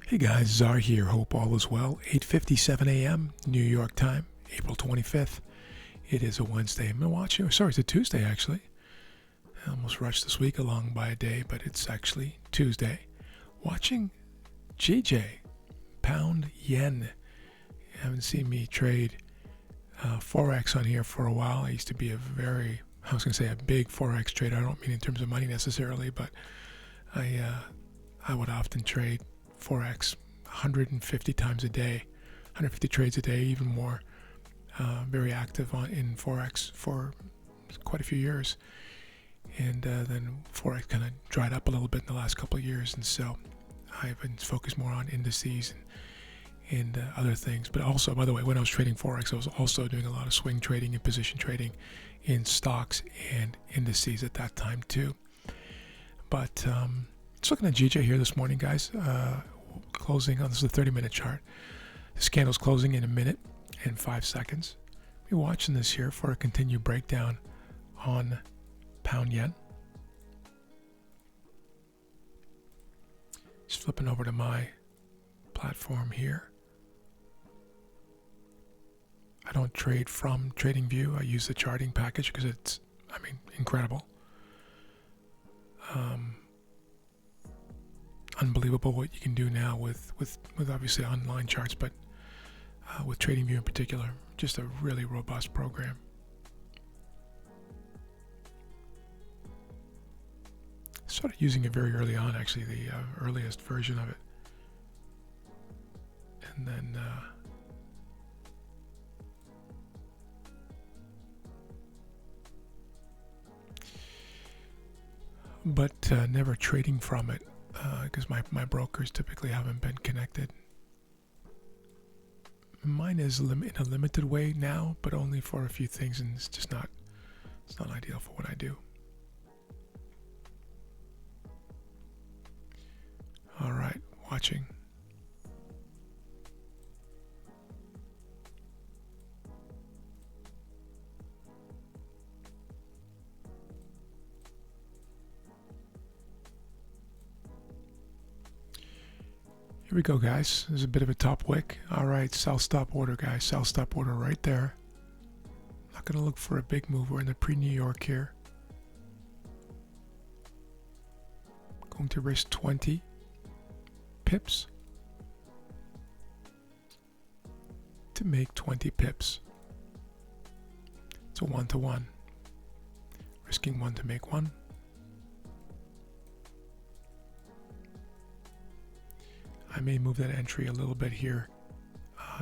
Hey guys, Czar here. Hope all is well. 8:57 a.m. New York time, April 25th. It is a Wednesday. I'm watching. Sorry, it's a Tuesday actually. I almost rushed this week along by a day, but it's actually Tuesday. Watching GJ pound yen. You haven't seen me trade forex on here for a while. I used to be a big forex trader. I don't mean in terms of money necessarily, but I would often trade forex 150 times a day, 150 trades a day, even more. Very active in forex for quite a few years, and then forex kind of dried up a little bit in the last couple of years, and so I've been focused more on indices and other things. But also, by the way, when I was trading forex, I was also doing a lot of swing trading and position trading in stocks and indices at that time too. But just looking at GJ here this morning, guys. Closing on, this is a 30-minute chart. This candle's closing in a minute and 5 seconds. We're watching this here for a continued breakdown on pound yen. Just flipping over to my platform here. I don't trade from TradingView. I use the charting package because it's, incredible. Unbelievable what you can do now with obviously online charts, but with TradingView in particular, just a really robust program. Started using it very early on, actually, the earliest version of it, and then but never trading from it. Because my brokers typically haven't been connected. Mine is in a limited way now, but only for a few things, and it's not ideal for what I do. All right, watching. Here we go, guys. There's a bit of a top wick. All right, sell stop order, guys. Sell stop order right there. Not going to look for a big move. We're in the pre-New York here. Going to risk 20 pips to make 20 pips. It's a 1-to-1. Risking 1 to make 1. I may move that entry a little bit here,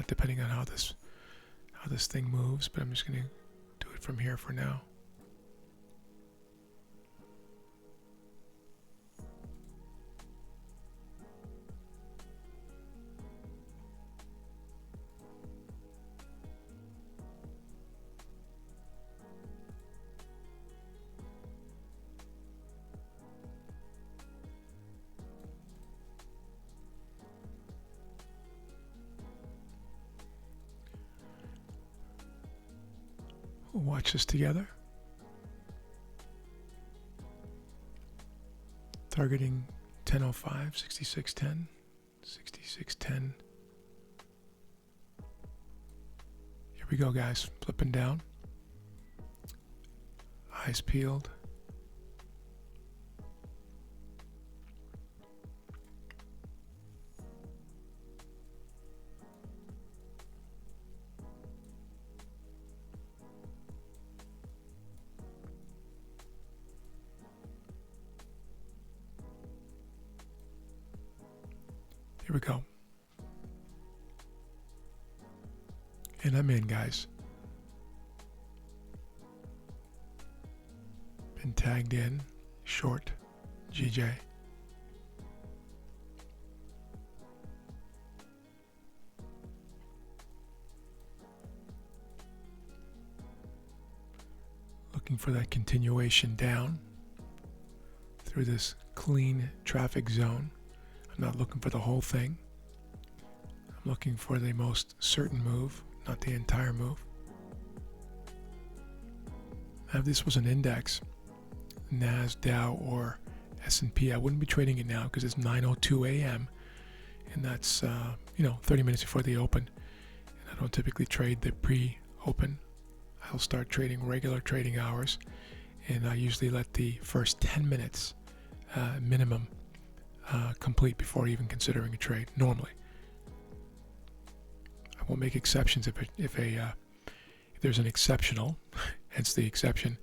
depending on how this thing moves, but I'm just going to do it from here for now. We'll watch this together. Targeting 10.05, 66.10, 66.10. Here we go, guys. Flipping down. Eyes peeled. Here we go. And I'm in, guys. Been tagged in. Short. GJ. Looking for that continuation down through this clean traffic zone. I'm not looking for the whole thing. I'm looking for the most certain move, not the entire move. Now, if this was an index, NAS, Dow, or S&P, I wouldn't be trading it now because it's 9:02 a.m. and that's 30 minutes before the open. And I don't typically trade the pre-open. I'll start trading regular trading hours, and I usually let the first 10 minutes minimum complete before even considering a trade. Normally, I won't make exceptions if there's an exceptional, hence the exception,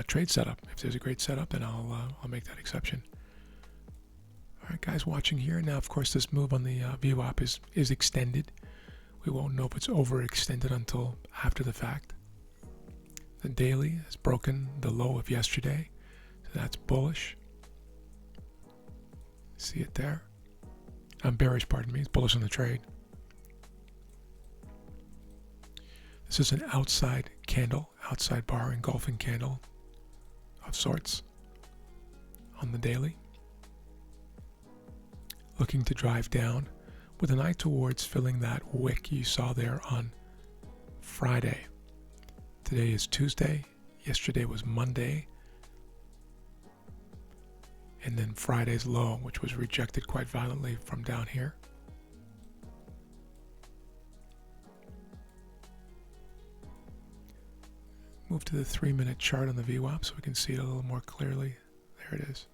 trade setup. If there's a great setup, then I'll make that exception. All right, guys, watching here now. Of course, this move on the VWAP is extended. We won't know if it's overextended until after the fact. The daily has broken the low of yesterday, so that's bullish. See it there? I'm bearish, pardon me. It's bullish on the trade. This is an outside candle, outside bar engulfing candle of sorts on the daily. Looking to drive down with an eye towards filling that wick you saw there on Friday. Today is Tuesday. Yesterday was Monday. And then Friday's low, which was rejected quite violently from down here. Move to the 3-minute chart on the VWAP so we can see it a little more clearly. There it is.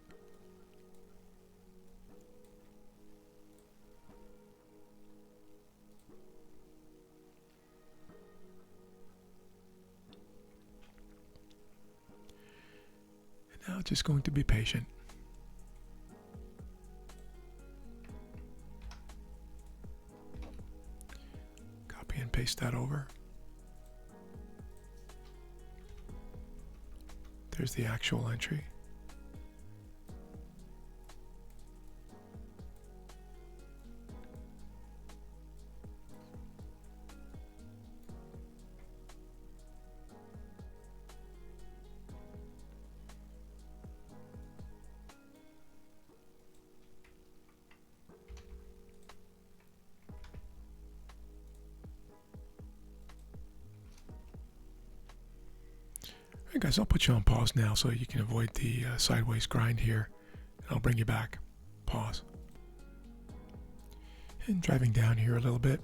And now just going to be patient. Copy and paste that over. There's the actual entry. Alright guys, I'll put you on pause now so you can avoid the sideways grind here. And I'll bring you back. Pause. And driving down here a little bit.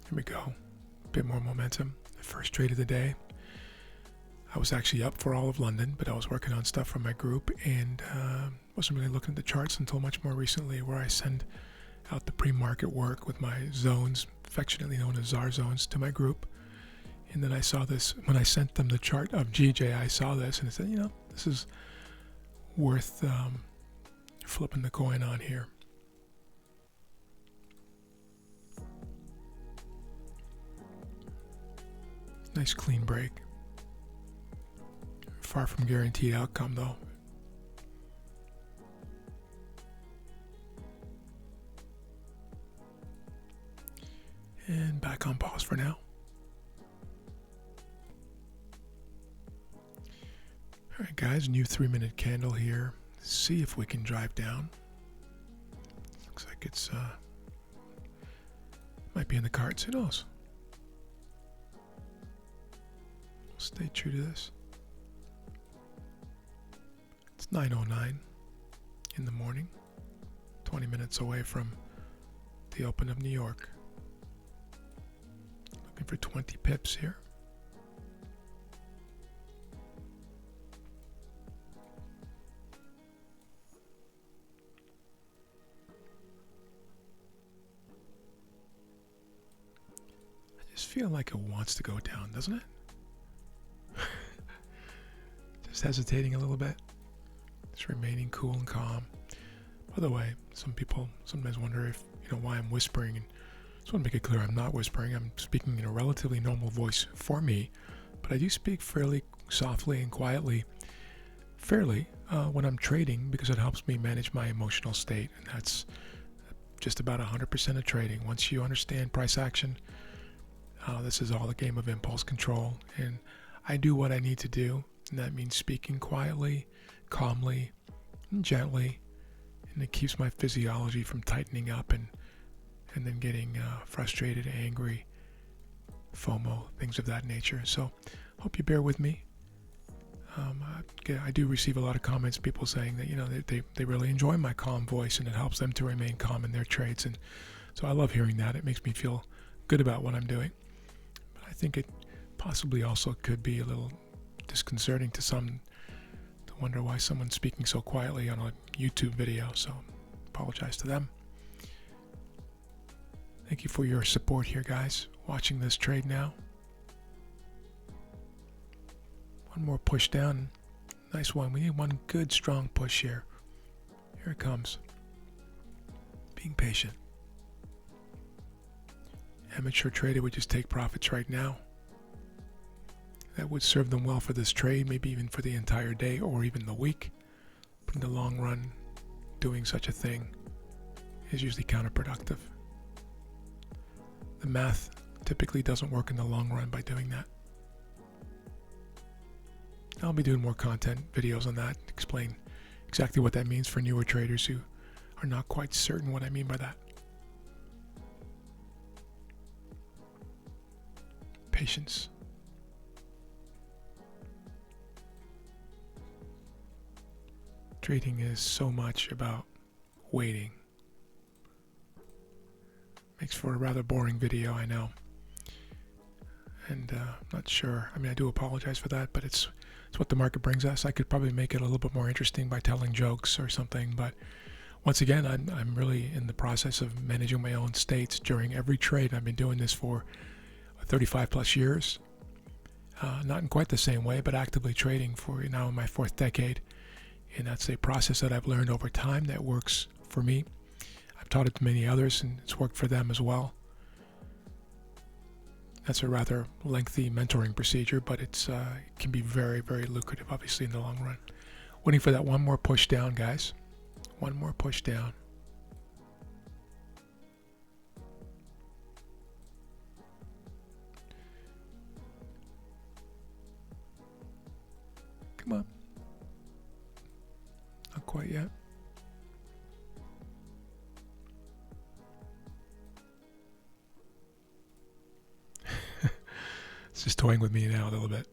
Here we go. A bit more momentum. The first trade of the day. I was actually up for all of London, but I was working on stuff for my group and wasn't really looking at the charts until much more recently, where I send out the pre-market work with my zones, affectionately known as ZAR zones, to my group. And then I saw this, when I sent them the chart of GJ, I saw this and I said, this is worth flipping the coin on here. Nice clean break. Far from guaranteed outcome though. And back on pause for now. Alright guys, new 3-minute candle here. See if we can drive down. Looks like it's might be in the cards, who knows? Stay true to this. It's 9:09 in the morning, 20 minutes away from the open of New York. Looking for 20 pips here. Feel like it wants to go down, doesn't it? Just hesitating a little bit. Just remaining cool and calm. By the way, some people sometimes wonder if why I'm whispering, and just want to make it clear I'm not whispering. I'm speaking in a relatively normal voice for me, but I do speak fairly softly and quietly, when I'm trading, because it helps me manage my emotional state, and that's just about 100% of trading. Once you understand price action, this is all a game of impulse control, and I do what I need to do, and that means speaking quietly, calmly, and gently, and it keeps my physiology from tightening up and then getting frustrated, angry, FOMO, things of that nature. So hope you bear with me. I do receive a lot of comments, people saying that they really enjoy my calm voice and it helps them to remain calm in their trades, and So I love hearing that. It makes me feel good about what I'm doing. But I think it possibly also could be a little disconcerting to some to wonder why someone's speaking so quietly on a YouTube video. So apologize to them. Thank you for your support here, guys, watching this trade now. One more push down. Nice one. We need one good, strong push here. Here it comes. Being patient. Amateur trader would just take profits right now. That would serve them well for this trade, maybe even for the entire day or even the week. But in the long run, doing such a thing is usually counterproductive. The math typically doesn't work in the long run by doing that. I'll be doing more content videos on that, explain exactly what that means for newer traders who are not quite certain what I mean by that. Patience. Trading is so much about waiting. Makes for a rather boring video, I know. And I'm not sure. I mean, I do apologize for that, but it's what the market brings us. I could probably make it a little bit more interesting by telling jokes or something, but once again, I'm really in the process of managing my own states during every trade. I've been doing this for 35 plus years. Not in quite the same way, but actively trading for now in my 4th decade. And that's a process that I've learned over time that works for me. I've taught it to many others, and it's worked for them as well. That's a rather lengthy mentoring procedure, but it can be very, very lucrative, obviously, in the long run. Waiting for that one more push down, guys. One more push down. Come on. Not quite yet. It's just toying with me now a little bit.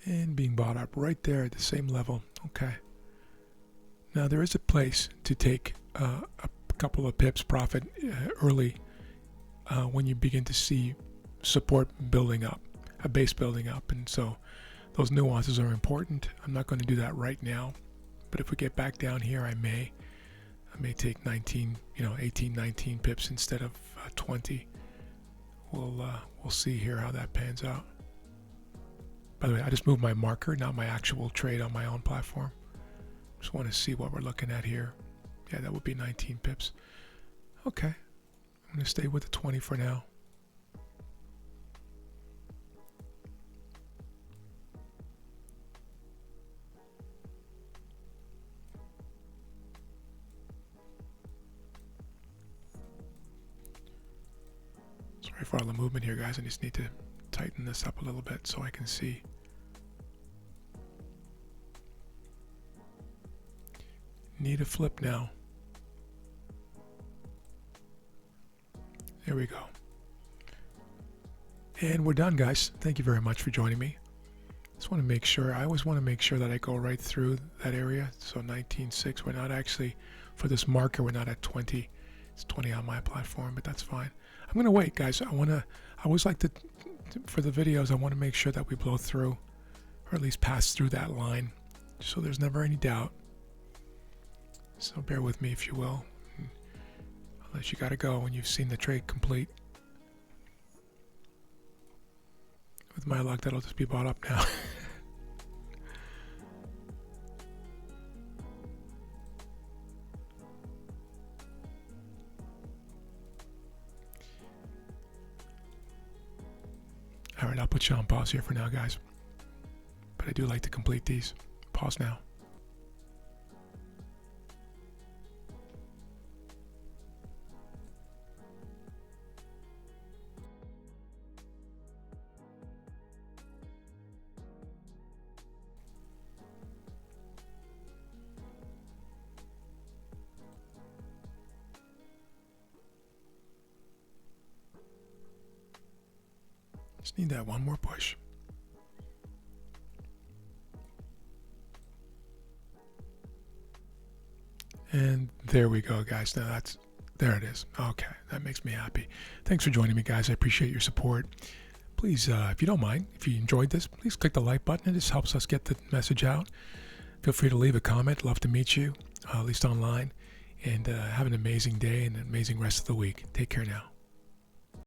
And being bought up right there at the same level. Okay. Now there is a place to take a couple of pips profit early when you begin to see support building up, a base building up. And so those nuances are important. I'm not going to do that right now. But if we get back down here, I may take 18, 19 pips instead of 20. We'll see here how that pans out. By the way, I just moved my marker, not my actual trade on my own platform. Just want to see what we're looking at here. Yeah, that would be 19 pips. Okay, I'm going to stay with the 20 for now. Sorry for all the movement here, guys. I just need to tighten this up a little bit so I can see. Need a flip now. There we go. And we're done, guys. Thank you very much for joining me. Just want to make sure, I always want to make sure that I go right through that area. So 19.6, we're not actually, for this marker, we're not at 20. It's 20 on my platform, but that's fine. I'm going to wait, guys. I always like to, for the videos, I want to make sure that we blow through, or at least pass through that line, so there's never any doubt. So bear with me, if you will. Unless you got to go when you've seen the trade complete. With my luck, that'll just be bought up now. All right, I'll put you on pause here for now, guys. But I do like to complete these. Pause now. Just need that one more push. And there we go, guys. Now there it is. Okay, that makes me happy. Thanks for joining me, guys. I appreciate your support. Please, if you don't mind, if you enjoyed this, please click the like button. It just helps us get the message out. Feel free to leave a comment. Love to meet you, at least online. And have an amazing day and an amazing rest of the week. Take care now.